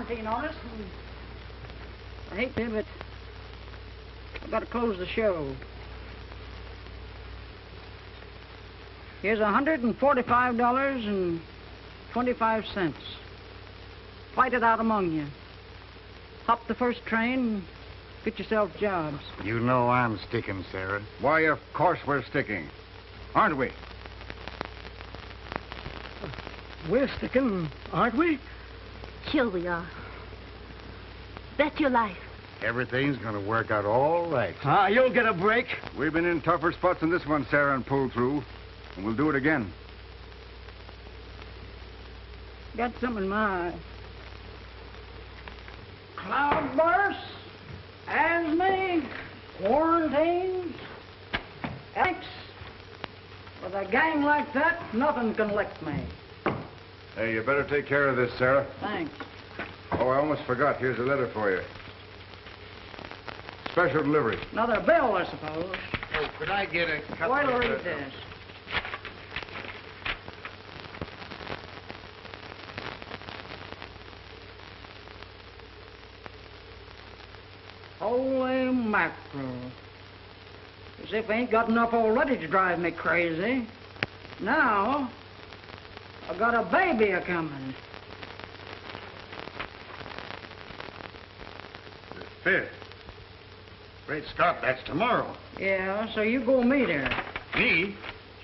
quarantine on us. I hate to, but I've got to close the show. Here's $145.25. Fight it out among you. Hop the first train, get yourself jobs. You know I'm sticking, Sarah. Why, of course we're sticking. Aren't we? We're sticking, aren't we? Sure we are. Bet your life. Everything's gonna work out all right. Ah, you'll get a break. We've been in tougher spots than this one, Sarah, and pulled through. And we'll do it again. Got something in my eye. Cloudbursts, asthma, quarantines, Alex. With a gang like that, nothing can lick me. Hey, you better take care of this, Sarah. Thanks. Oh, I almost forgot. Here's a letter for you. Special delivery. Another bill, I suppose. Oh, could I get a couple Why'll of... read this? Holy mackerel. As if I ain't got enough already to drive me crazy. Now, I've got a baby a-coming. The 5th. Great Scott, that's tomorrow. Yeah, so you go meet her. Me?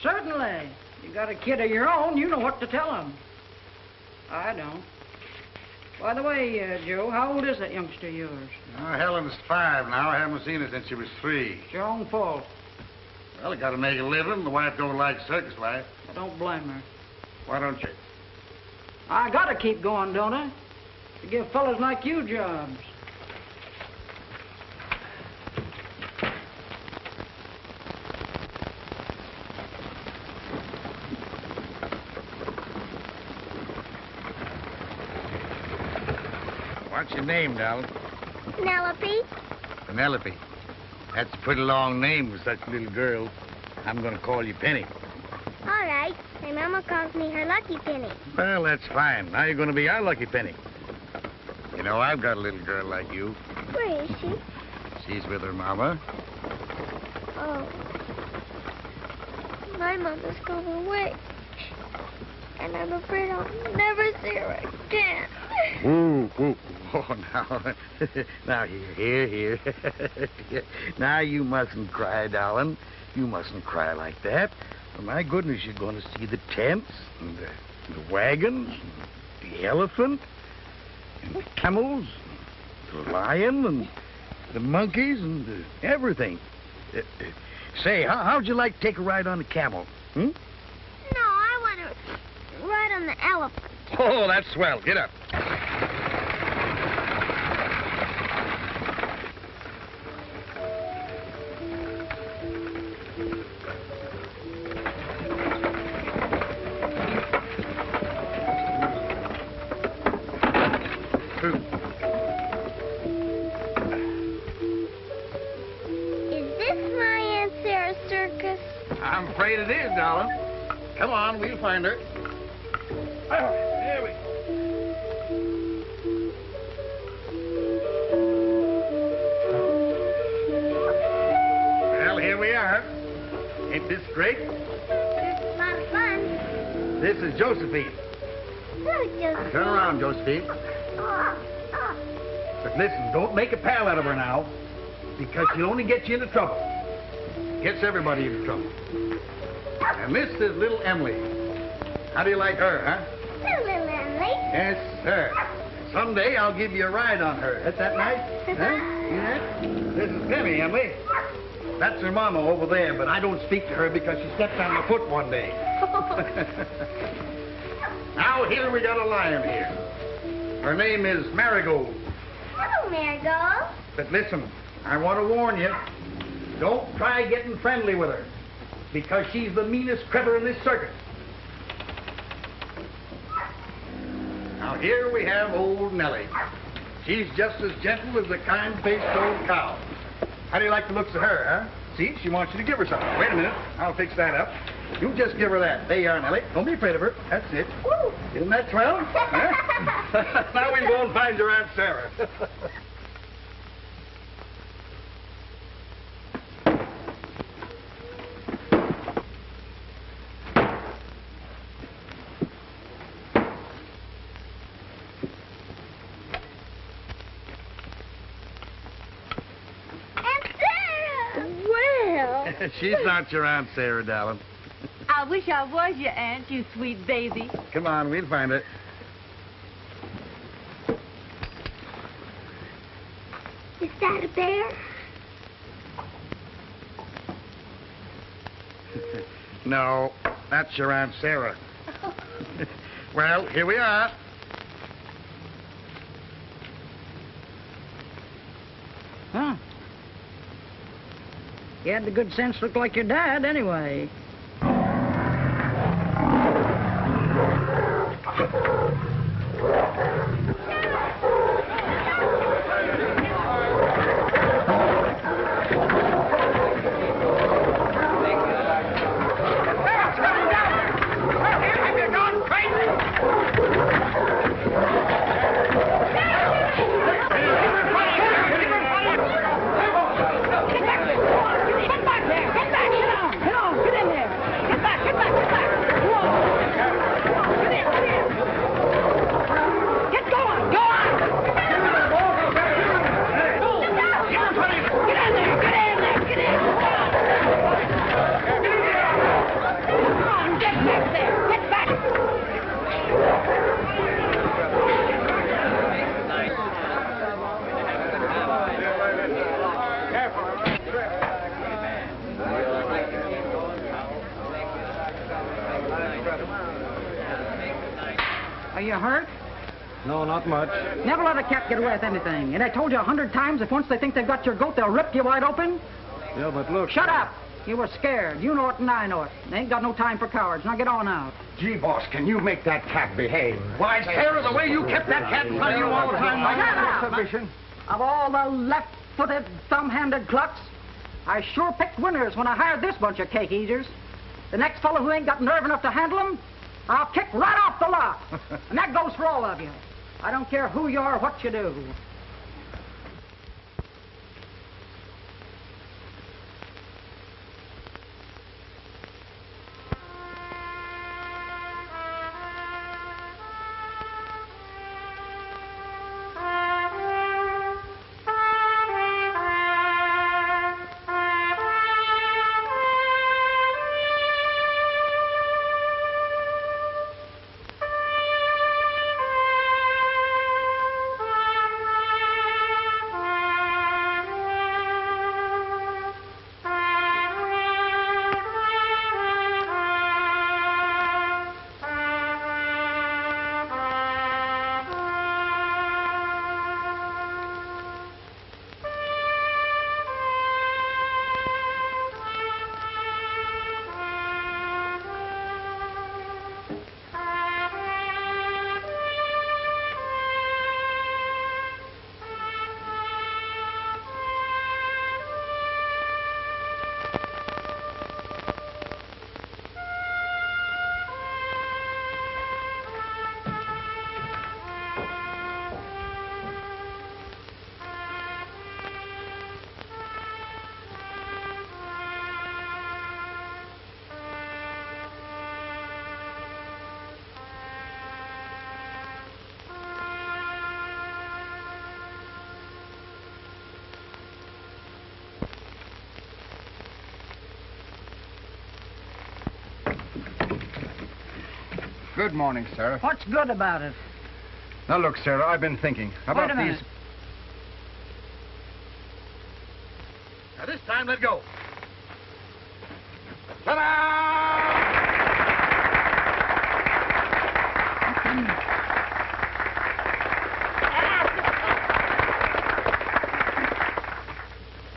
Certainly. You got a kid of your own, you know what to tell him. I don't. By the way, Joe, how old is that youngster of yours? Oh, Helen's 5 now. I haven't seen her since she was 3. It's your own fault. Well, I gotta make a living. The wife don't like circus life. I don't blame her. Why don't you? I gotta keep going, don't I? To give fellas like you jobs. What's your name, darling? Penelope? Penelope. That's a pretty long name for such a little girl. I'm gonna call you Penny. All right. My mama calls me her lucky penny. Well, that's fine. Now you're gonna be our lucky Penny. You know, I've got a little girl like you. Where is she? She's with her mama. Oh. My mama's going away. And I'm afraid I'll never see her again. Ooh, ooh. Oh, now. Now, here. Now, you mustn't cry, darling. You mustn't cry like that. Oh, my goodness, you're going to see the tents, and the wagons, and the elephant, and the camels, the lion, and the monkeys, and everything. Say, how'd you like to take a ride on the camel? Hmm? No, I want to ride on the elephant. Oh, that's swell. Get up. I'm afraid it is, darling. Come on, we'll find her. Oh, there we go. Well, here we are. Ain't this great? It's a lot of fun. This is Josephine. Hello, Josephine. Turn around, Josephine. Oh. But listen, don't make a pal out of her now, because she'll only get you into trouble. Gets everybody into trouble. And this is little Emily. How do you like her, huh? Hello, little Emily. Yes, sir. Someday I'll give you a ride on her. Isn't that nice? Huh? Yeah? This is Penny, Emily. That's her mama over there, but I don't speak to her because she stepped on my foot one day. Now, here we got a lion here. Her name is Marigold. Hello, Marigold. But listen, I want to warn you. Don't try getting friendly with her, because she's the meanest critter in this circus. Now, here we have old Nellie. She's just as gentle as a kind-faced old cow. How do you like the looks of her, huh? See, she wants you to give her something. Wait a minute. I'll fix that up. You just give her that. There you are, Nellie. Don't be afraid of her. That's it. Woo. Isn't that swell? Huh? Now we can go and find your Aunt Sarah. Aunt Sarah! Well. She's not your Aunt Sarah, darling. I wish I was your aunt, you sweet baby. Come on, we'll find her. Is that a bear? No, that's your Aunt Sarah. Well, here we are. Huh? You had the good sense to look like your dad, anyway. Are you hurt? No, not much. Never let a cat get away with anything. And I told you 100 times, if once they think they've got your goat, they'll rip you wide open. Yeah, but look. Shut up! You were scared. You know it and I know it. They ain't got no time for cowards. Now get on out. Gee, boss, can you make that cat behave? Why, Sarah, the way you kept that cat in front of you all the time. Shut up! Submission. Of all the left-footed, thumb-handed clucks, I sure picked winners when I hired this bunch of cake eaters. The next fellow who ain't got nerve enough to handle them, I'll kick right off the lot. And that goes for all of you. I don't care who you are or what you do. Good morning, Sarah. What's good about it? Now, look, Sarah, I've been thinking. How Wait about a minute. these... Now, this time, let go. Ta-da!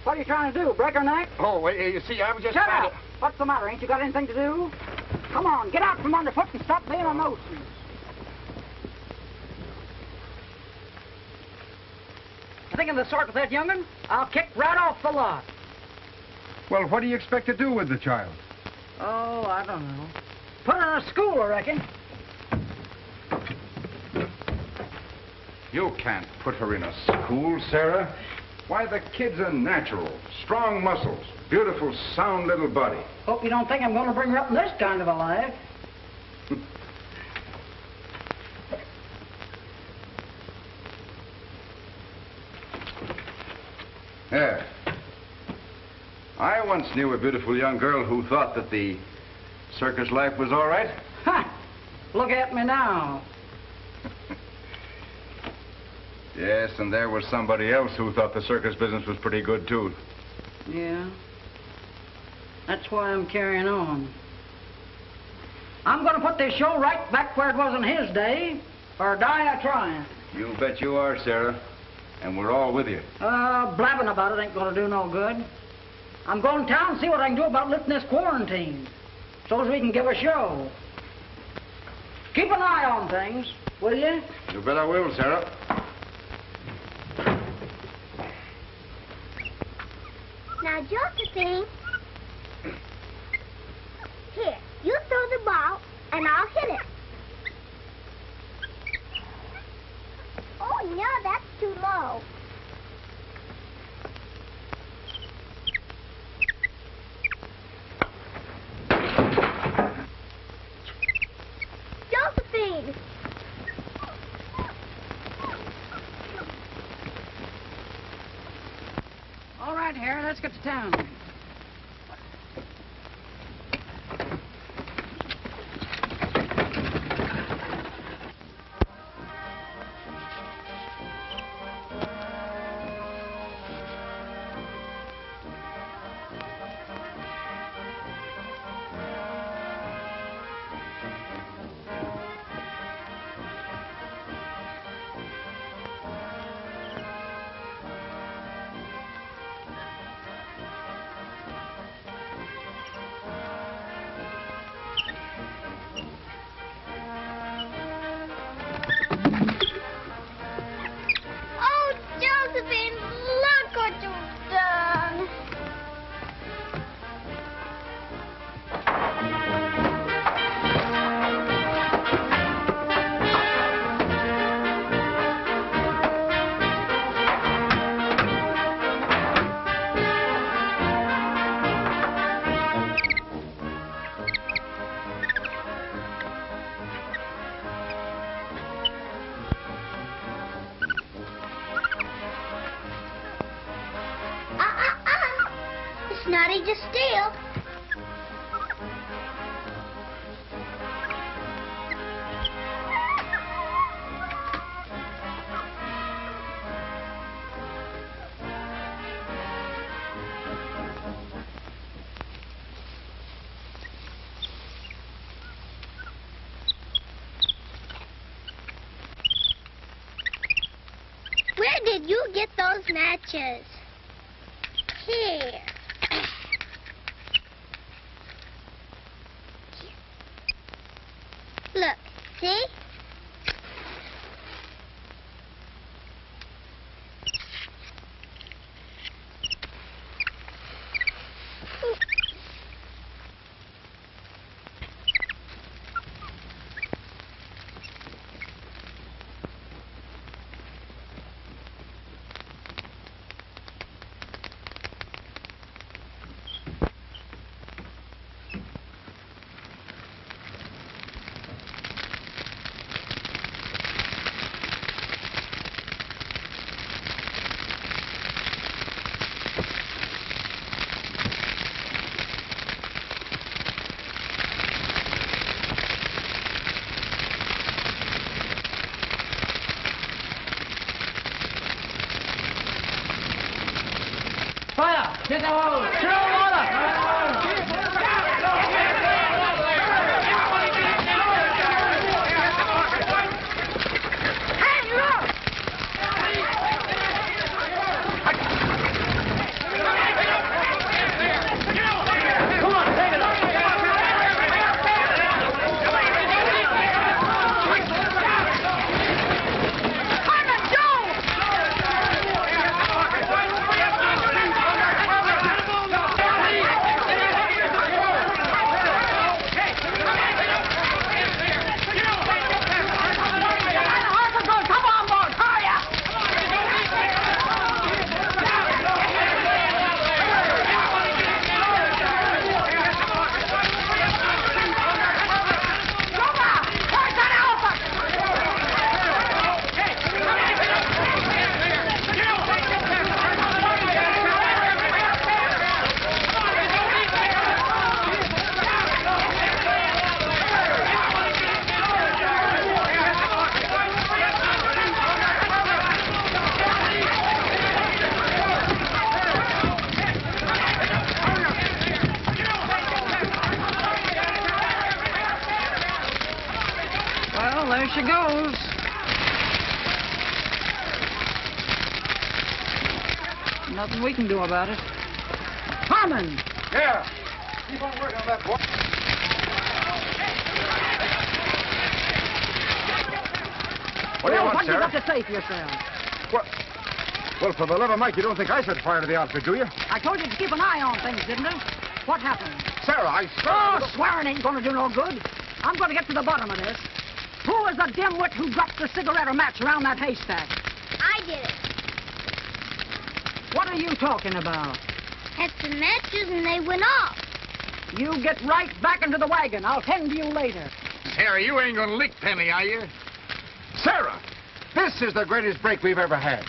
What are you trying to do, break her neck? Oh, you see, I was just... Shut trying up! What's the matter? Ain't you got anything to do? Come on, get out from underfoot and stop being a nuisance. Thinking the sort with that young'un? I'll kick right off the lot. Well, what do you expect to do with the child? Oh, I don't know. Put her in a school, I reckon. You can't put her in a school, Sarah. Why, the kid's a natural. Strong muscles. Beautiful, sound little body. Hope you don't think I'm going to bring her up in this kind of a life. There. I once knew a beautiful young girl who thought that the circus life was all right. Ha! Look at me now. Yes, and there was somebody else who thought the circus business was pretty good, too. Yeah. That's why I'm carrying on. I'm going to put this show right back where it was in his day, or die a trying. You bet you are, Sarah. And we're all with you. Blabbing about it ain't going to do no good. I'm going to town and see what I can do about lifting this quarantine, so as we can give a show. Keep an eye on things, will you? You bet I will, Sarah. Now, Josephine, here, you throw the ball, and I'll hit it. Oh, no, that's too low. Josephine! All right, Harry, let's get to town. Oh, Josephine, look what you've done. It's not easy to steal. Where did you get those matches? Here. Look, see? Fire! Get the hose! Throw water! Hey, look! Come on, take it up! Joe! goes. Nothing we can do about it. Harmon! Yeah. Keep on working on that, boy. What do you want, what Sarah? you got to say for yourself? Well, for the love of Mike, you don't think I set fire to the outfit, do you? I told you to keep an eye on things, didn't I? What happened? Sarah, I swear... Oh, swearing ain't going to do no good. I'm going to get to the bottom of this. Who was the dimwit who dropped the cigarette or match around that haystack? I did it. What are you talking about? Had some matches and they went off. You get right back into the wagon. I'll tend to you later. Sarah, you ain't gonna lick Penny, are you? Sarah, this is the greatest break we've ever had.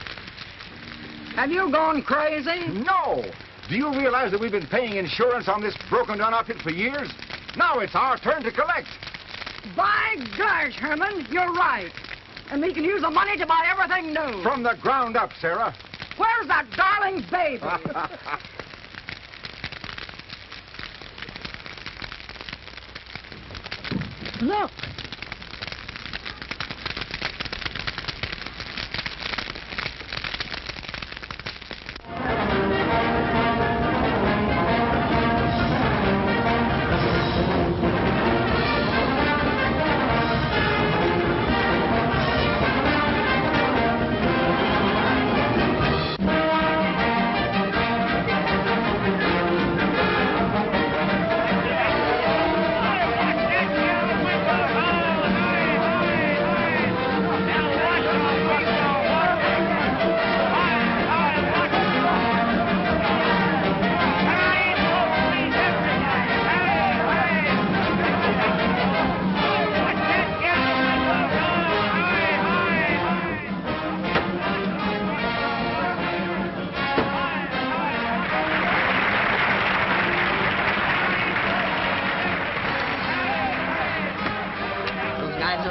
Have you gone crazy? No! Do you realize that we've been paying insurance on this broken-down outfit for years? Now it's our turn to collect. By gosh, Herman, you're right. And we can use the money to buy everything new. From the ground up, Sarah. Where's that darling baby? Look.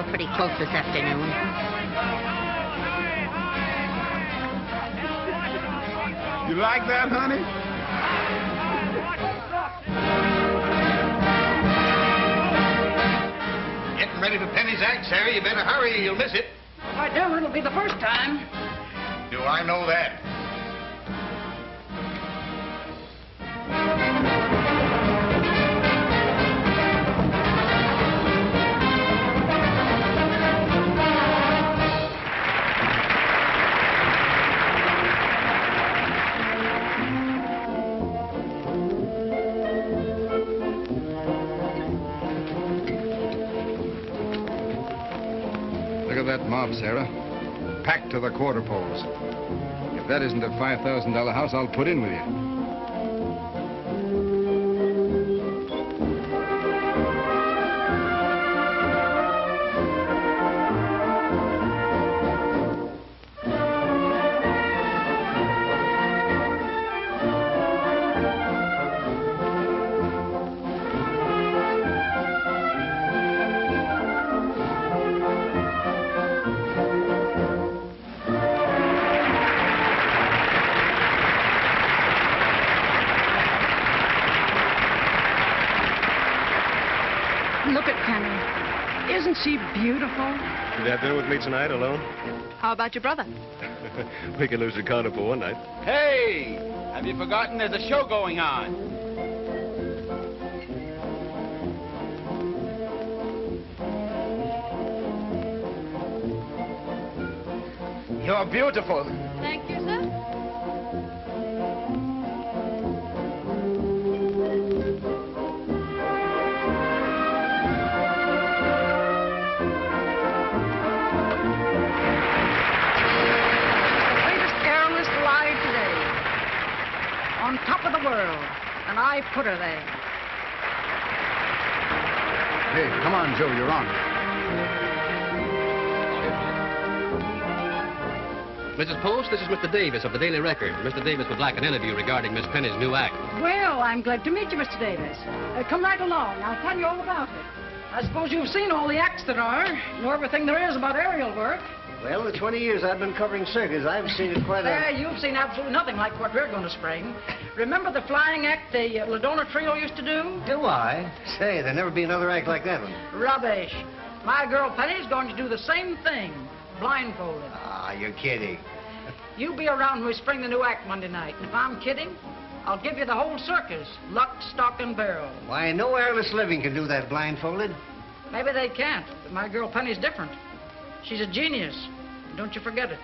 Pretty close this afternoon. You like that, honey? Getting ready for Penny's act, Sarah. You better hurry or you'll miss it. If I do, it'll be the first time. Do I know that? Look at that mob, Sarah. Packed to the quarter poles. If that isn't a $5,000 house, I'll put in with you. Look at Penny. Isn't she beautiful? You have dinner with me tonight alone? How about your brother? We can lose the counter for one night. Hey! Have you forgotten there's a show going on? You're beautiful. Thank you, sir. On top of the world, and I put her there. Hey, come on, Joe, you're on. Mrs. Post, this is Mr. Davis of the Daily Record. Mr. Davis would like an interview regarding Miss Penny's new act. Well, I'm glad to meet you, Mr. Davis. Come right along. I'll tell you all about it. I suppose you've seen all the acts there are, know everything there is about aerial work. Well, the 20 years I've been covering circus, I've seen it quite a... You've seen absolutely nothing like what we're going to spring. Remember the flying act the Ladona Trio used to do? Do I? Say, there'll never be another act like that one. Rubbish. My girl Penny's going to do the same thing, blindfolded. Ah, you're kidding. You be around when we spring the new act Monday night. And if I'm kidding, I'll give you the whole circus, lock, stock, and barrel. Why, no airless living can do that blindfolded. Maybe they can't, but my girl Penny's different. She's a genius. Don't you forget it.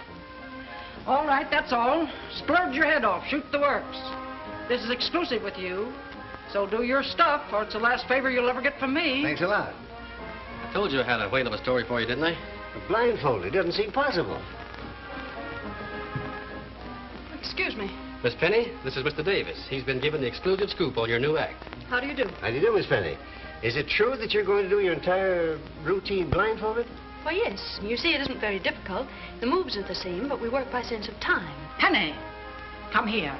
All right, that's all. Splurge your head off. Shoot the works. This is exclusive with you, so do your stuff, or it's the last favor you'll ever get from me. Thanks a lot. I told you I had a whale of a story for you, didn't I? Blindfolded doesn't seem possible. Excuse me. Miss Penny, this is Mr. Davis. He's been given the exclusive scoop on your new act. How do you do? How do you do, Miss Penny? Is it true that you're going to do your entire routine blindfolded? Why, yes. You see, it isn't very difficult. The moves are the same, but we work by sense of time. Penny, come here.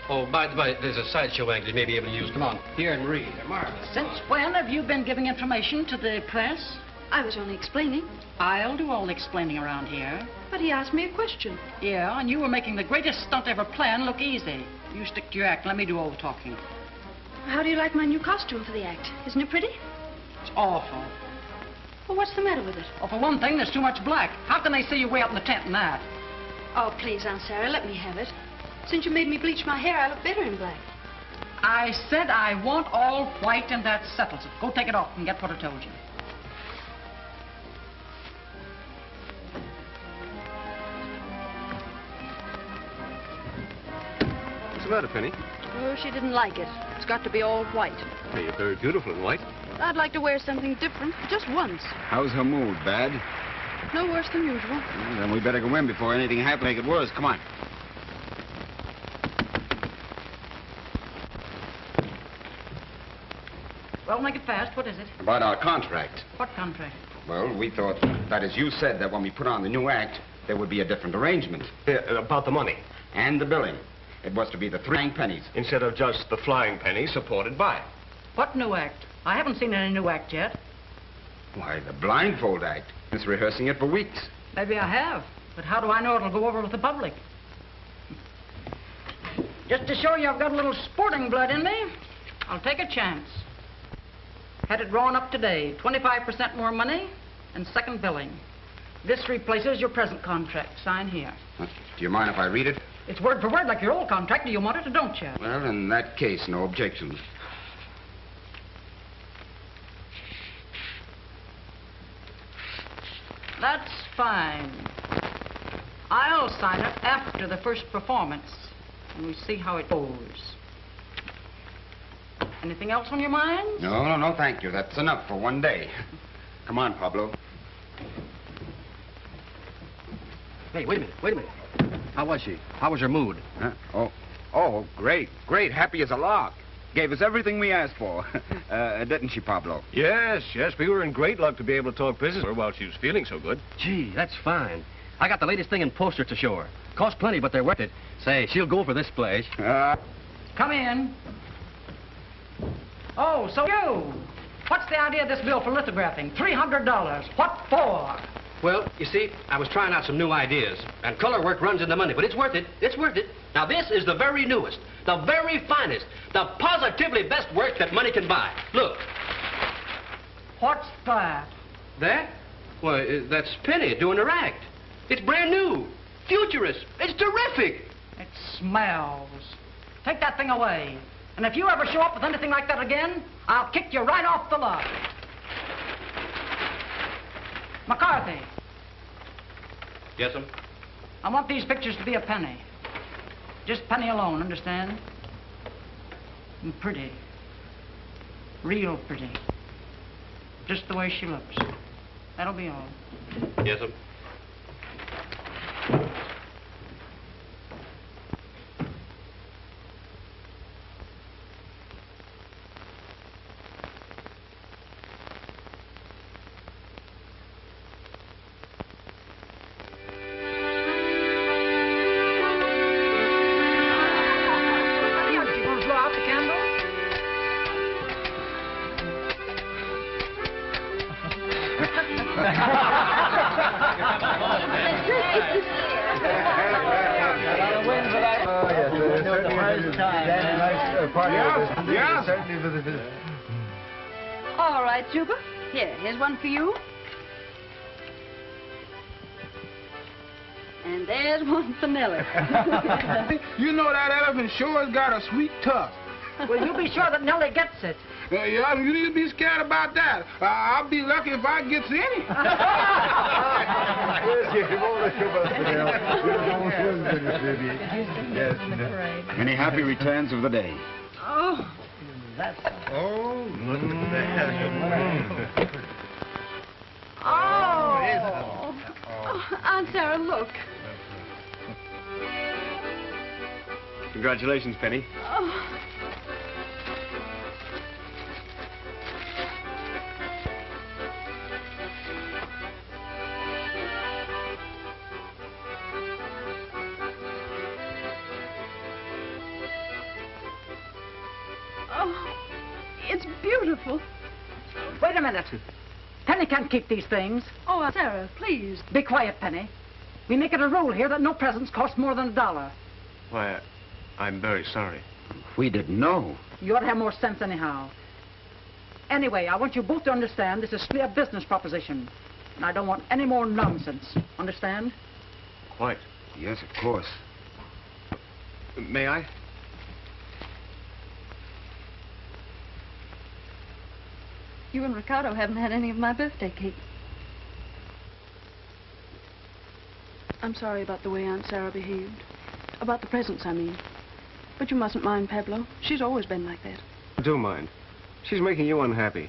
Oh, by the way, there's a sideshow angle you may be able to use. Come on, here and read. They're marvelous. Since when have you been giving information to the press? I was only explaining. I'll do all the explaining around here. But he asked me a question. Yeah, and you were making the greatest stunt ever planned look easy. You stick to your act. Let me do all the talking. How do you like my new costume for the act? Isn't it pretty? It's awful. Well, what's the matter with it? Well, for one thing, there's too much black. How can they see you way up in the tent in that? Oh, please, Aunt Sarah, let me have it. Since you made me bleach my hair, I look better in black. I said I want all white, and that settles it. Go take it off and get what I told you. What's the matter, Penny? Oh, she didn't like it. It's got to be all white. Hey, you're very beautiful in white. I'd like to wear something different, just once. How's her mood? Bad? No worse than usual. Well, then we better go in before anything happens. Make it worse. Come on. Well, make it fast. What is it? About our contract. What contract? Well, we thought that as you said that when we put on the new act, there would be a different arrangement. Yeah, about the money. And the billing. It was to be the 3 pennies. Instead of just the flying penny supported by. What new act? I haven't seen any new act yet. Why, the blindfold act. It's rehearsing it for weeks. Maybe I have, but how do I know it'll go over with the public? Just to show you I've got a little sporting blood in me, I'll take a chance. Had it drawn up today, 25% more money and second billing. This replaces your present contract. Sign here. Do you mind if I read it? It's word for word like your old contract. Do you want it or don't you? Well, in that case, no objections. That's fine. I'll sign it after the first performance, and we see how it goes. Anything else on your mind? No, thank you. That's enough for one day. Come on, Pablo. Hey, wait a minute. How was she? How was her mood? Huh? Oh, great. Happy as a lark. Gave us everything we asked for. Didn't she, Pablo? Yes. We were in great luck to be able to talk business with her while she was feeling so good. Gee, that's fine. I got the latest thing in posters to show her. Cost plenty, but they're worth it. Say, she'll go for this place. Come in. Oh, so you. What's the idea of this bill for lithographing? $300. What for? Well, you see, I was trying out some new ideas, and color work runs into money, but it's worth it. It's worth it. Now, this is the very newest, the very finest, the positively best work that money can buy. Look. What's that? That? Why, that's Penny doing her act. It's brand new, futurist. It's terrific. It smells. Take that thing away. And if you ever show up with anything like that again, I'll kick you right off the lot. McCarthy. Yes, sir? I want these pictures to be a penny. Just penny alone, understand? And pretty. Real pretty. Just the way she looks. That'll be all. Yes, sir. All right, Juba. Here's one for you. And there's one for Nellie. You know that elephant sure has got a sweet tusk. Well, you be sure that Nellie gets it. Yeah, you need to be scared about that. I'll be lucky if I gets any. Many happy returns of the day. Oh. That's... Oh, look at that. Oh. Aunt Sarah, look. Congratulations, Penny. Oh. Oh, it's beautiful. Wait a minute. Penny can't keep these things. Oh, Aunt Sarah, please. Be quiet, Penny. We make it a rule here that no presents cost more than $1. Why, I'm very sorry. We didn't know. You ought to have more sense anyhow. Anyway, I want you both to understand this is strictly a business proposition. And I don't want any more nonsense. Understand? Quite. Yes, of course. May I? You and Ricardo haven't had any of my birthday cake. I'm sorry about the way Aunt Sarah behaved. About the presents, I mean. But you mustn't mind Pablo. She's always been like that. I do mind. She's making you unhappy.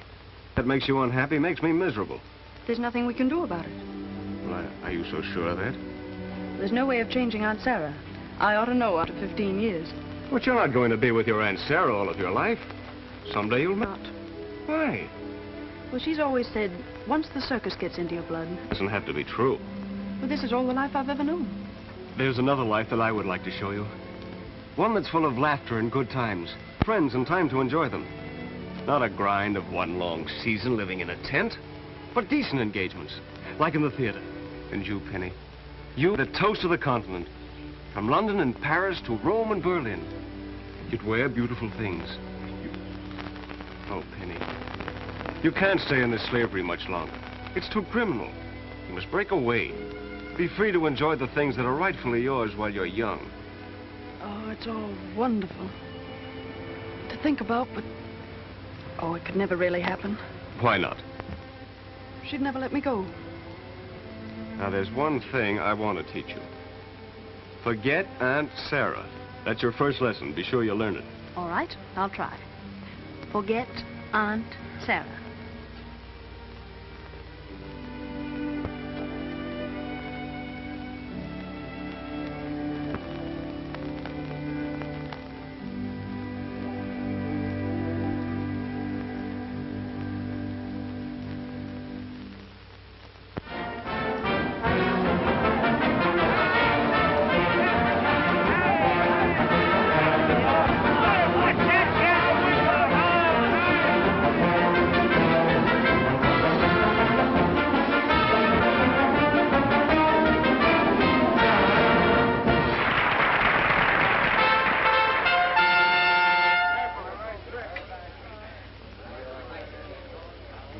That makes you unhappy makes me miserable. There's nothing we can do about it. Well, are you so sure of that? There's no way of changing Aunt Sarah. I ought to know after 15 years. But you're not going to be with your Aunt Sarah all of your life. Someday you'll Not. Why? Well, she's always said, once the circus gets into your blood. Doesn't have to be true. Well, this is all the life I've ever known. There's another life that I would like to show you. One that's full of laughter and good times. Friends and time to enjoy them. Not a grind of one long season living in a tent, but decent engagements, like in the theater. And you, Penny, you, the toast of the continent. From London and Paris to Rome and Berlin. You'd wear beautiful things. Oh, Penny, you can't stay in this slavery much longer. It's too criminal. You must break away. Be free to enjoy the things that are rightfully yours while you're young. Oh, it's all wonderful to think about, but... Oh, it could never really happen. Why not? She'd never let me go. Now, there's one thing I want to teach you. Forget Aunt Sarah. That's your first lesson. Be sure you learn it. All right, I'll try. Forget Aunt Sarah.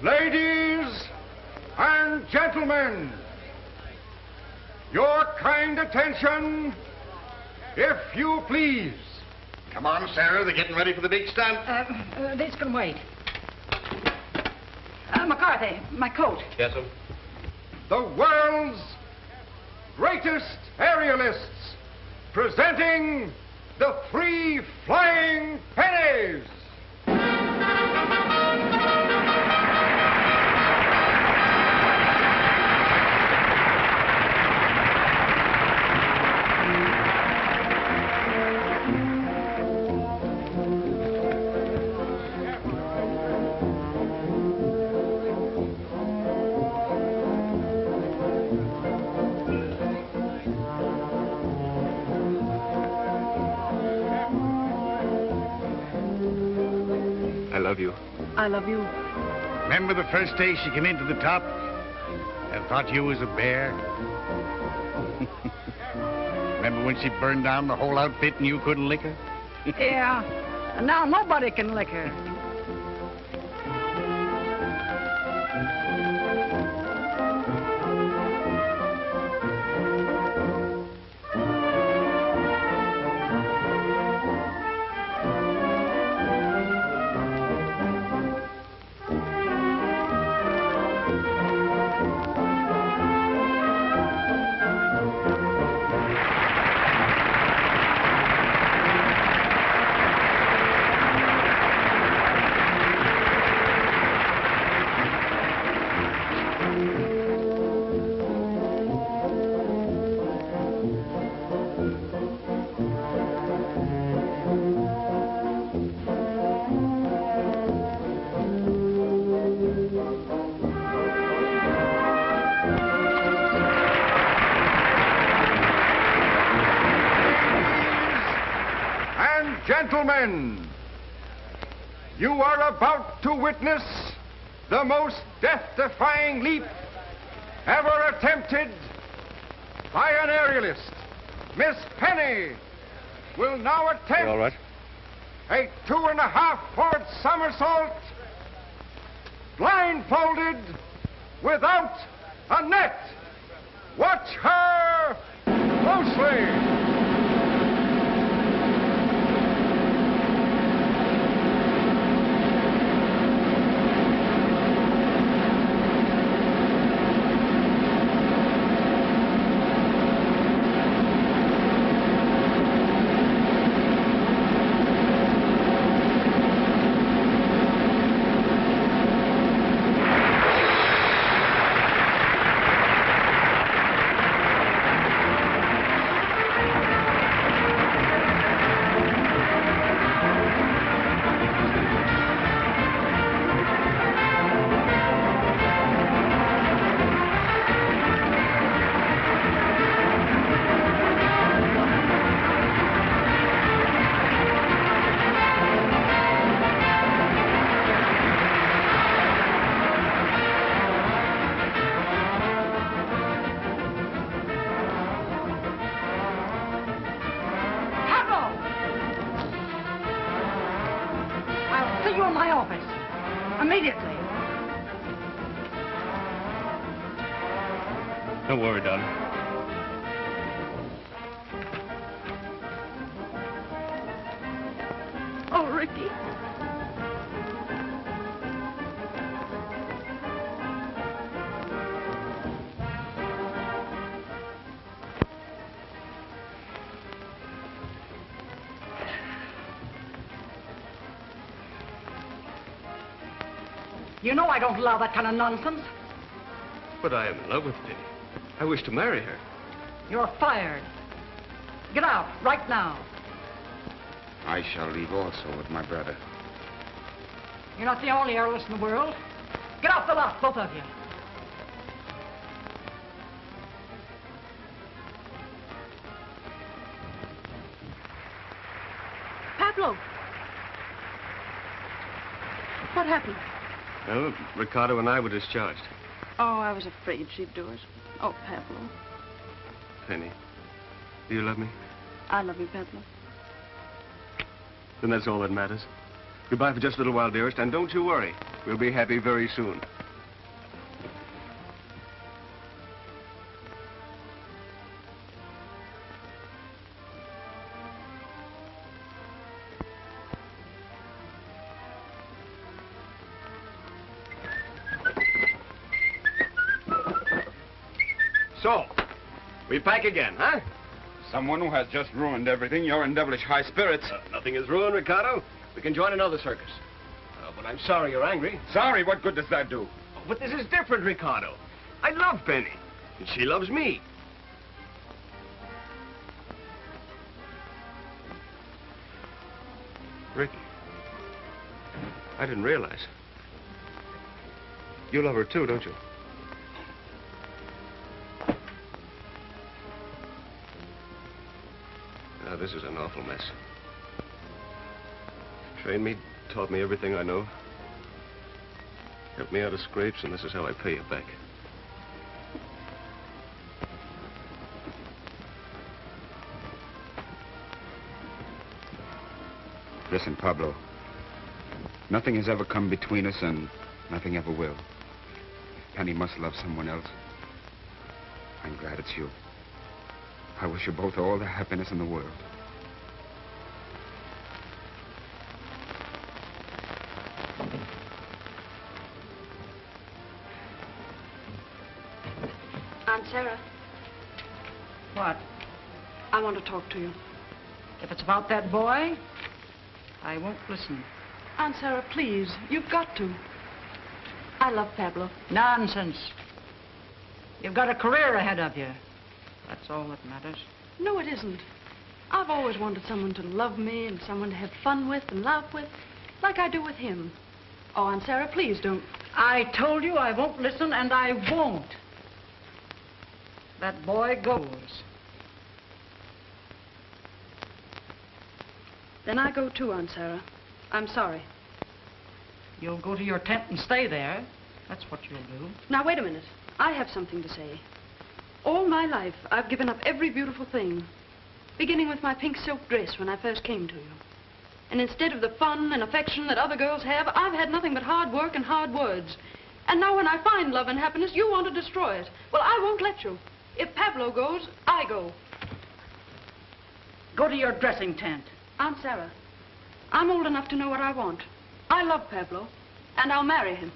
Ladies and gentlemen, your kind attention, if you please. Come on, Sarah. They're getting ready for the big stunt. This can wait. McCarthy, my coat. Yes, sir. The world's greatest aerialists, presenting the 3 flying pennies. I love you. I love you. Remember the first day she came into the top and thought you was a bear? Remember when she burned down the whole outfit and you couldn't lick her? Yeah, and now nobody can lick her. Gentlemen, you are about to witness the most death-defying leap ever attempted by an aerialist. Miss Penny will now attempt You all right? a 2.5-foot somersault, blindfolded, without a net. Watch her closely. Immediately. Don't worry, darling. Oh, Ricky. You know I don't allow that kind of nonsense. But I am in love with Penny. I wish to marry her. You're fired. Get out, right now. I shall leave also with my brother. You're not the only airless in the world. Get off the lot, both of you. Pablo. What happened? Well, Ricardo and I were discharged. Oh, I was afraid she'd do it. Oh, Pablo. Penny, do you love me? I love you, Pablo. Then that's all that matters. Goodbye for just a little while, dearest, and don't you worry. We'll be happy very soon. So, we pack again, huh? Someone who has just ruined everything. You're in devilish high spirits. Nothing is ruined, Ricardo. We can join another circus. But I'm sorry you're angry. Sorry? What good does that do? Oh, but this is different, Ricardo. I love Penny, and she loves me. Ricky, I didn't realize. You love her too, don't you? Now, this is an awful mess. Trained me, taught me everything I know. Helped me out of scrapes, and this is how I pay you back. Listen, Pablo. Nothing has ever come between us, and nothing ever will. If Penny must love someone else, I'm glad it's you. I wish you both all the happiness in the world. Aunt Sarah. What? I want to talk to you. If it's about that boy, I won't listen. Aunt Sarah, please. You've got to. I love Pablo. Nonsense. You've got a career ahead of you. That's all that matters. No, it isn't. I've always wanted someone to love me and someone to have fun with and laugh with, like I do with him. Oh, Aunt Sarah, please don't. I told you I won't listen, and I won't. That boy goes. Then I go too, Aunt Sarah. I'm sorry. You'll go to your tent and stay there. That's what you'll do. Now, wait a minute. I have something to say. All my life, I've given up every beautiful thing, beginning with my pink silk dress when I first came to you. And instead of the fun and affection that other girls have, I've had nothing but hard work and hard words. And now when I find love and happiness, you want to destroy it. Well, I won't let you. If Pablo goes, I go. Go to your dressing tent. Aunt Sarah, I'm old enough to know what I want. I love Pablo, and I'll marry him.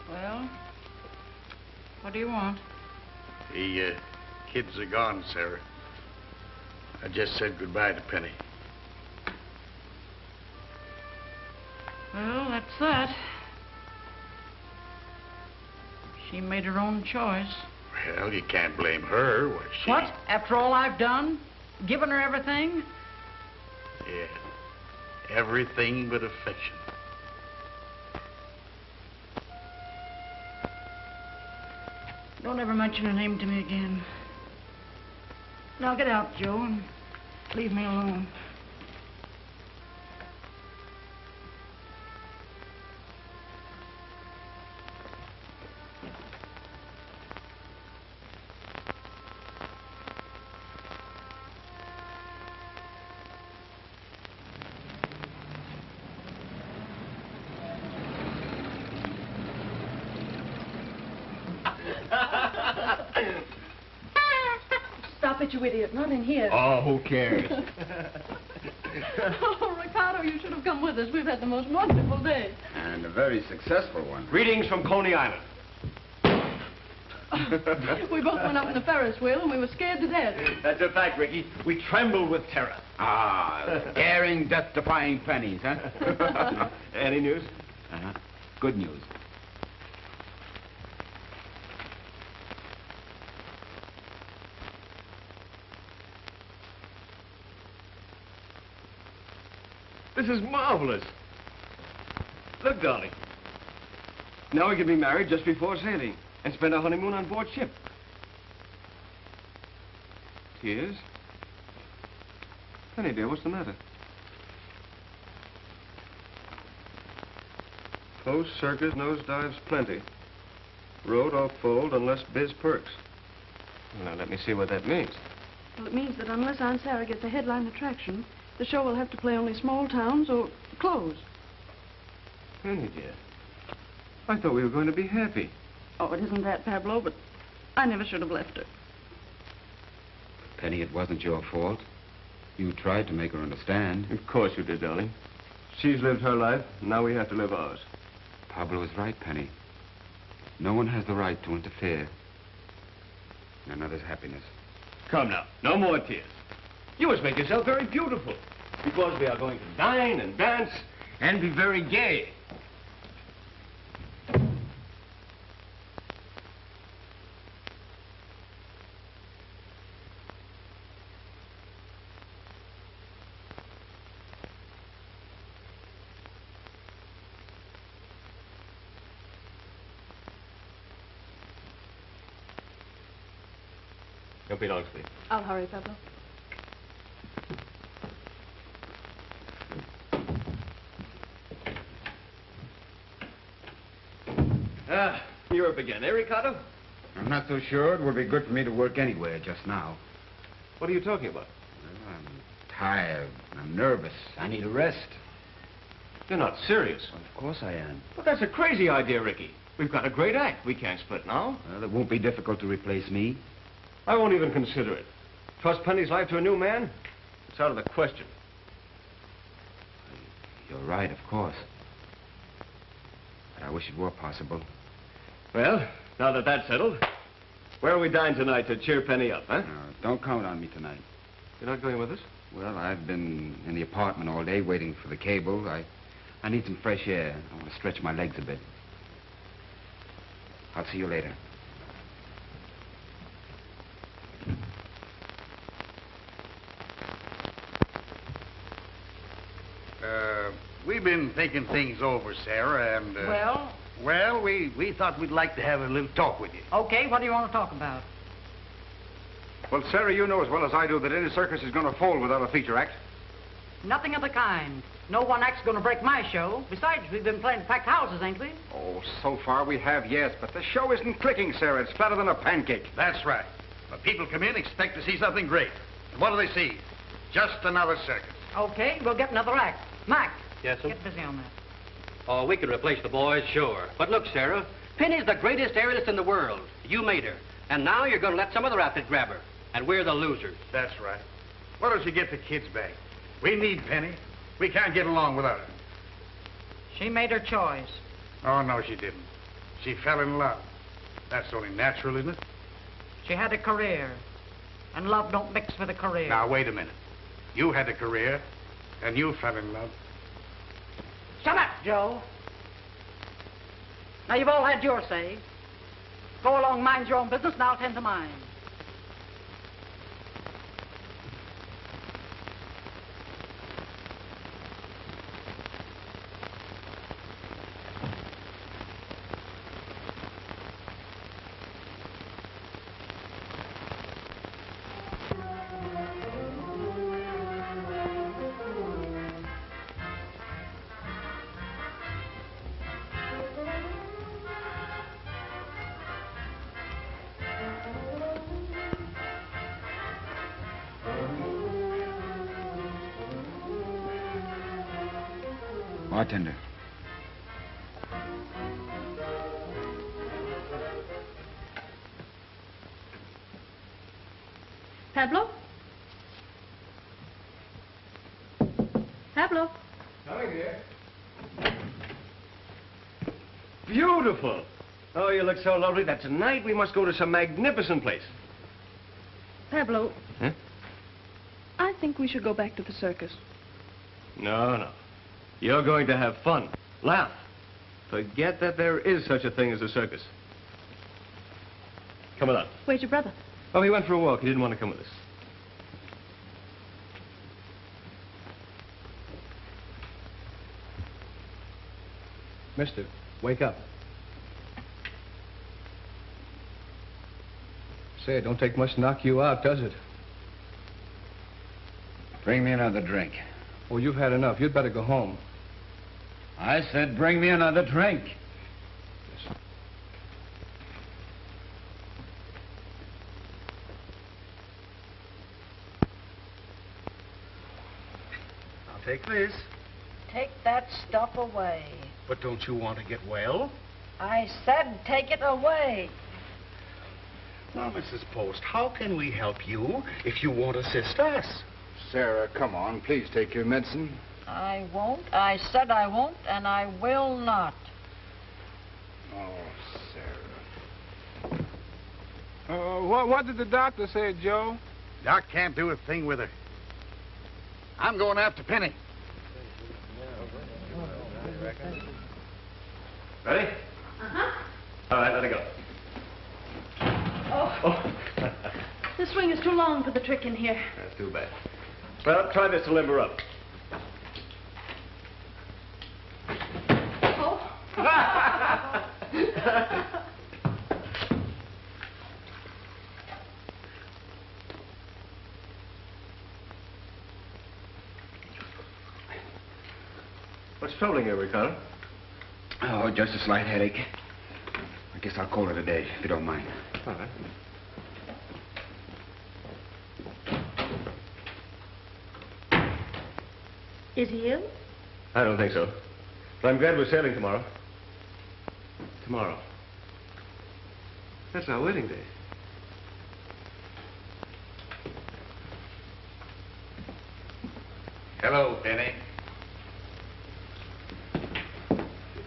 Well, what do you want? The kids are gone, Sarah. I just said goodbye to Penny. Well, that's that. She made her own choice. Well, you can't blame her. Why, she... What? After all I've done? Given her everything? Yeah. Everything but affection. Don't ever mention her name to me again. Now get out, Joe, and leave me alone. Stop it, you idiot. Not in here. Oh, who cares? Oh, Ricardo, you should have come with us. We've had the most wonderful day. And a very successful one. Greetings from Coney Island. We both went up in the Ferris wheel and we were scared to death. That's a fact, Ricky. We trembled with terror. Ah, daring, death-defying pennies, huh? Any news? Uh-huh. Good news. This is marvelous. Look, darling. Now we can be married just before sailing and spend our honeymoon on board ship. Tears? Penny, dear, what's the matter? Close circus, nosedives plenty. Road off fold unless biz perks. Now, let me see what that means. Well, it means that unless Aunt Sarah gets a headline attraction, the show will have to play only small towns or close. Penny, dear, I thought we were going to be happy. Oh, it isn't that, Pablo, but I never should have left her. Penny, it wasn't your fault. You tried to make her understand. Of course you did, darling. She's lived her life, now we have to live ours. Pablo is right, Penny. No one has the right to interfere in another's happiness. Come now, no more tears. You must make yourself very beautiful, because we are going to dine and dance and be very gay. Don't be long, sweet. I'll hurry, Pablo. Europe again, eh, Ricardo? I'm not so sure. It would be good for me to work anywhere just now. What are you talking about? Well, I'm tired. I'm nervous. I need a rest. You're not serious. Well, of course I am. But that's a crazy idea, Ricky. We've got a great act. We can't split now. Well, it won't be difficult to replace me. I won't even consider it. Trust Penny's life to a new man? It's out of the question. You're right, of course. But I wish it were possible. Well, now that that's settled, where are we dine tonight to cheer Penny up, huh? Don't count on me tonight. You're not going with us? Well, I've been in the apartment all day waiting for the cable. I need some fresh air. I want to stretch my legs a bit. I'll see you later. We've been thinking things over, Sarah, and... Well, we thought we'd like to have a little talk with you. Okay, what do you want to talk about? Well, Sarah, you know as well as I do that any circus is going to fold without a feature act. Nothing of the kind. No one act's going to break my show. Besides, we've been playing packed houses, ain't we? Oh, so far we have, yes, but the show isn't clicking, Sarah. It's flatter than a pancake. That's right. But people come in, expect to see something great. And what do they see? Just another circus. Okay, we'll get another act. Mac. Yes, sir? Get busy on that. Oh, we can replace the boys, sure. But look, Sarah, Penny's the greatest aerialist in the world. You made her. And now you're going to let some other outfit grab her. And we're the losers. That's right. Why don't you get the kids back? We need Penny. We can't get along without her. She made her choice. Oh, no, she didn't. She fell in love. That's only natural, isn't it? She had a career. And love don't mix with a career. Now, wait a minute. You had a career, and you fell in love. Shut up, Joe. Now, you've all had your say. Go along, mind your own business, and I'll tend to mine. Bartender. Pablo? Pablo? Hi, dear. Beautiful. Oh, you look so lovely that tonight we must go to some magnificent place. Pablo. Huh? I think we should go back to the circus. No, no. You're going to have fun. Laugh. Forget that there is such a thing as a circus. Come along. Where's your brother? Oh, he went for a walk. He didn't want to come with us. Mister, wake up. Say, it don't take much to knock you out, does it? Bring me another drink. Oh, you've had enough. You'd better go home. I said bring me another drink. I'll take this. Take that stuff away. But don't you want to get well? I said take it away. Now, Mrs. Post, how can we help you if you won't assist us? Sarah, come on. Please take your medicine. I won't. I said I won't, and I will not. Oh, Sarah. What did the doctor say, Joe? Doc can't do a thing with her. I'm going after Penny. Ready? Uh-huh. All right, let it go. Oh. The swing is too long for the trick in here. That's too bad. Well, try this to limber up. Oh. What's troubling you, Ricardo? Oh, just a slight headache. I guess I'll call it a day, if you don't mind. All right. Is he ill? I don't think so. But I'm glad we're sailing tomorrow. Tomorrow. That's our wedding day. Hello, Penny.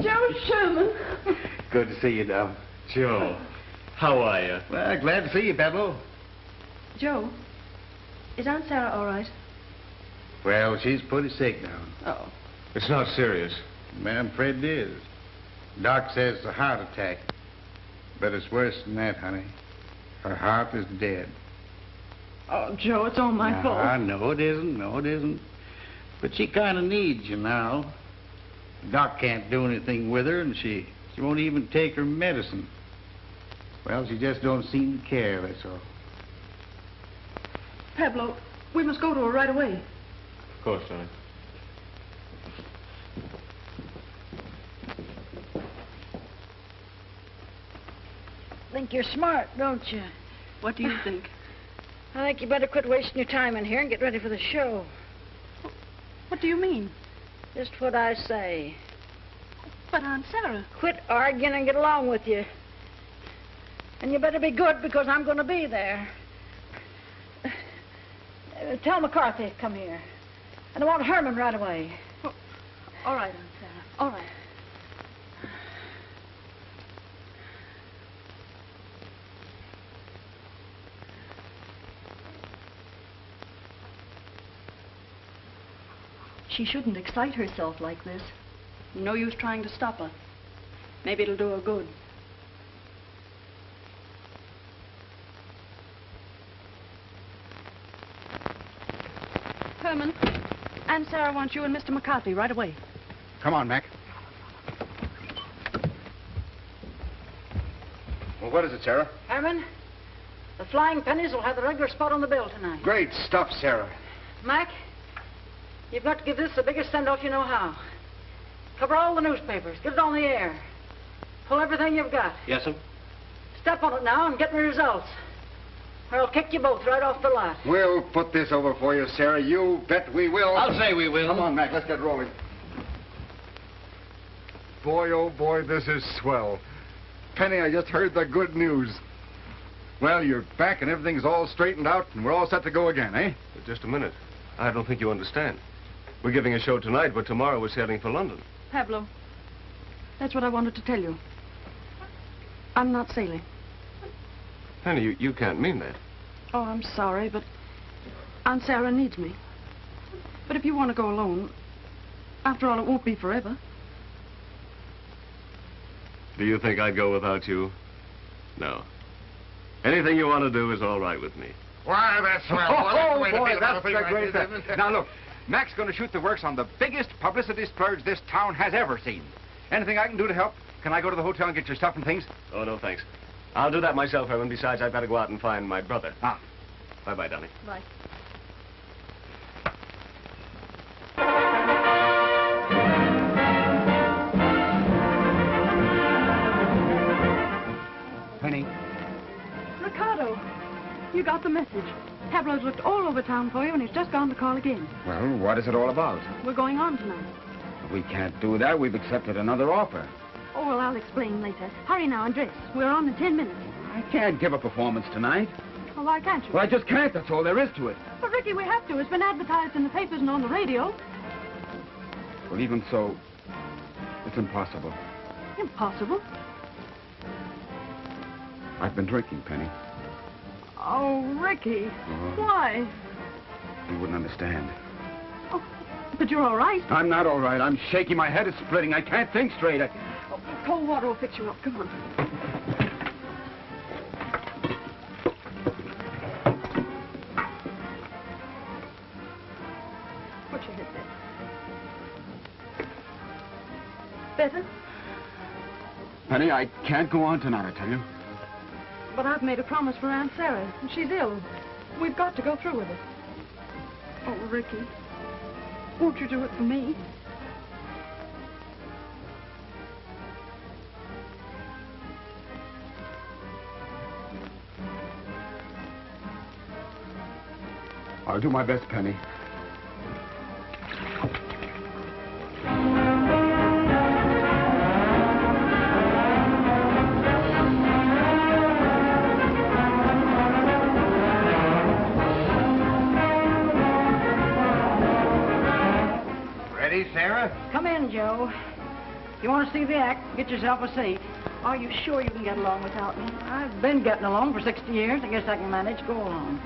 Joe Sherman. Good to see you, Dove. Joe, how are you? Well, glad to see you, Pablo. Joe, is Aunt Sarah all right? Well, she's pretty sick now. Oh. It's not serious. Man, I'm afraid it is. Doc says it's a heart attack. But it's worse than that, honey. Her heart is dead. Oh, Joe, it's all my fault. No, it isn't. No, it isn't. But she kind of needs you now. Doc can't do anything with her, and she won't even take her medicine. Well, she just don't seem to care, that's all. Pablo, we must go to her right away. Of course, darling. Think you're smart, don't you? What do you think? I think you better quit wasting your time in here and get ready for the show. What do you mean? Just what I say. But Aunt Sarah... Quit arguing and get along with you. And you better be good because I'm going to be there. Tell McCarthy to come here. And I want Herman right away. Oh, all right, Aunt Sarah. All right. She shouldn't excite herself like this. No use trying to stop her. Maybe it'll do her good. Herman, Aunt Sarah wants you and Mr. McCarthy right away. Come on, Mac. Well, what is it, Sarah? Herman, the Flying Pennies will have the regular spot on the bill tonight. Great stuff, Sarah. Mac, you've got to give this the biggest send-off you know how. Cover all the newspapers. Get it on the air. Pull everything you've got. Yes, sir. Step on it now and get me results. Or I'll kick you both right off the lot. We'll put this over for you, Sarah. You bet we will. I'll say we will. Come on, Mac. Let's get rolling. Boy, oh boy, this is swell. Penny, I just heard the good news. Well, you're back and everything's all straightened out and we're all set to go again, eh? Just a minute. I don't think you understand. We're giving a show tonight, but tomorrow we're sailing for London. Pablo, that's what I wanted to tell you. I'm not sailing. Penny, you can't mean that. Oh, I'm sorry, but Aunt Sarah needs me. But if you want to go alone, after all, it won't be forever. Do you think I'd go without you? No. Anything you want to do is all right with me. Why, that's swell. Oh, boy, that's a great stuff. Now, look, Mac's going to shoot the works on the biggest publicity splurge this town has ever seen. Anything I can do to help? Can I go to the hotel and get your stuff and things? Oh, no, thanks. I'll do that myself, Herman. Besides, I'd better go out and find my brother. Ah. Bye-bye, darling. Bye. Penny. Ricardo, you got the message. Pablo's looked all over town for you, and he's just gone to call again. Well, what is it all about? We're going on tonight. We can't do that. We've accepted another offer. Oh, well, I'll explain later. Hurry now and dress. We're on in 10 minutes. I can't give a performance tonight. Well, why can't you? Well, I just can't. That's all there is to it. But, Ricky, we have to. It's been advertised in the papers and on the radio. Well, even so, it's impossible. Impossible. I've been drinking, Penny. Oh, Ricky. Why? You wouldn't understand. Oh, but you're all right. I'm not all right. I'm shaky. My head is splitting. I can't think straight. Oh, cold water will fix you up. Come on. Put your head there. Better? Penny, I can't go on tonight, I tell you. But I've made a promise for Aunt Sarah, and she's ill. We've got to go through with it. Oh, Ricky, won't you do it for me? I'll do my best, Penny. Ready, Sarah? Come in, Joe. If you want to see the act, get yourself a seat. Are you sure you can get along without me? I've been getting along for 60 years. I guess I can manage. Go along.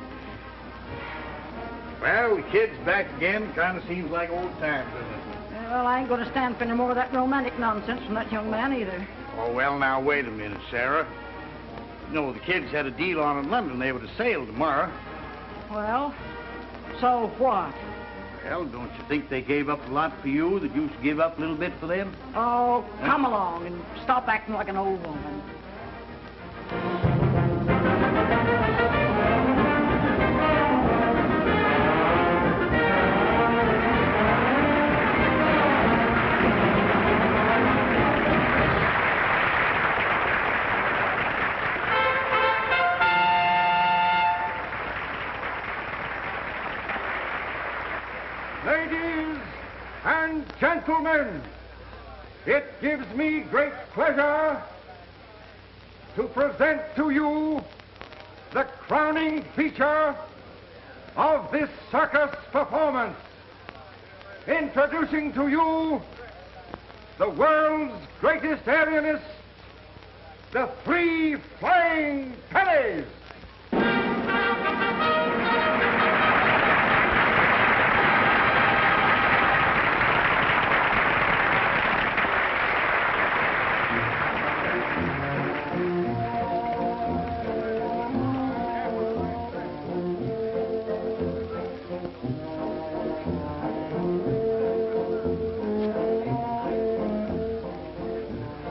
Well, the kid's back again. Kind of seems like old times, doesn't it? Well, I ain't going to stand for any more of that romantic nonsense from that young man either. Oh, well, now, wait a minute, Sarah. No, the kids had a deal on in London. They were to sail tomorrow. Well, so what? Well, don't you think they gave up a lot for you that you should give up a little bit for them? Oh, come along and stop acting like an old woman. Ladies and gentlemen, it gives me great pleasure to present to you the crowning feature of this circus performance. Introducing to you the world's greatest aerialist, the 3 Flying Pennies.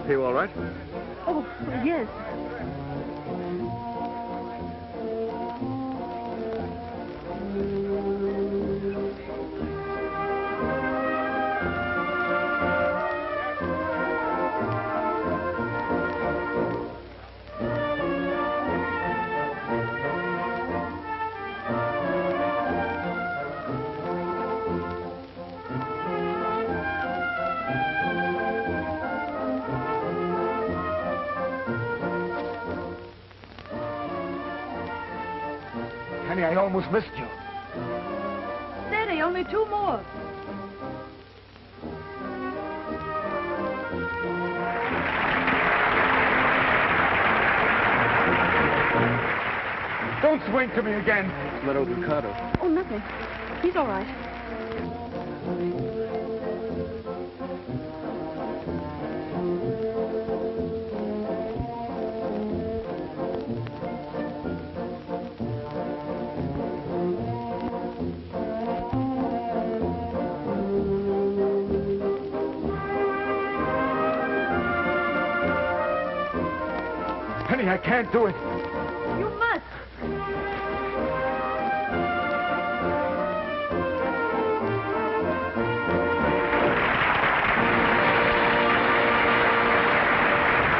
Are you all right? Oh, yes. Penny, I almost missed you. Steady, only 2 more. Don't swing to me again. Little Ducato. Oh, nothing. He's all right. Penny, I can't do it. You must.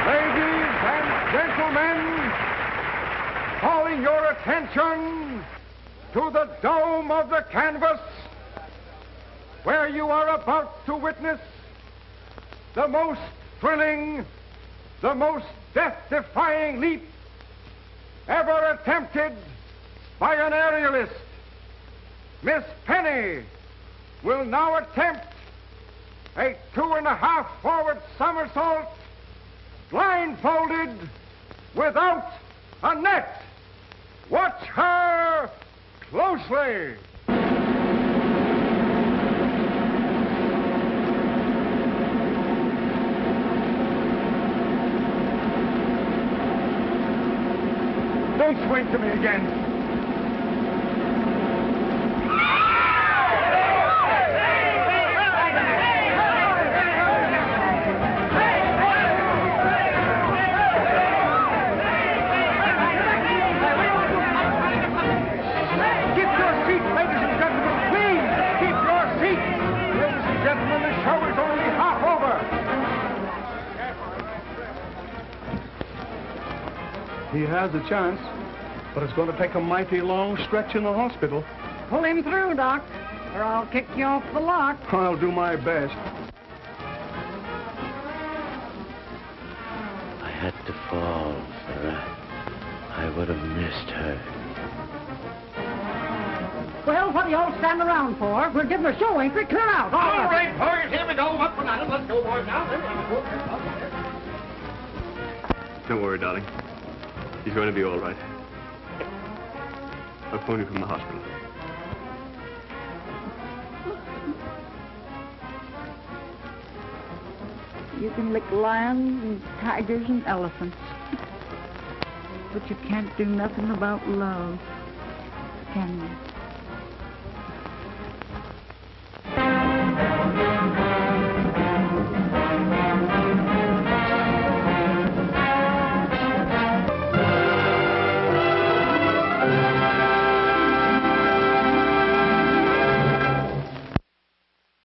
Ladies and gentlemen, calling your attention to the dome of the canvas, where you are about to witness the most thrilling, the most death-defying leap ever attempted by an aerialist. Miss Penny will now attempt a 2.5 forward somersault blindfolded without a net. Watch her closely. Don't swing to me again. He has a chance, but it's going to take a mighty long stretch in the hospital. Pull him through, Doc, or I'll kick you off the lock. I'll do my best. I had to fall, Sarah. I would have missed her. Well, what are you all standing around for? We're giving a show, ain't we? Clear out. All right, boys, here we go. Up and at it. Let's go, boys, now. Don't worry, darling. He's going to be all right. I'll phone you from the hospital. You can lick lions and tigers and elephants. But you can't do nothing about love, can you?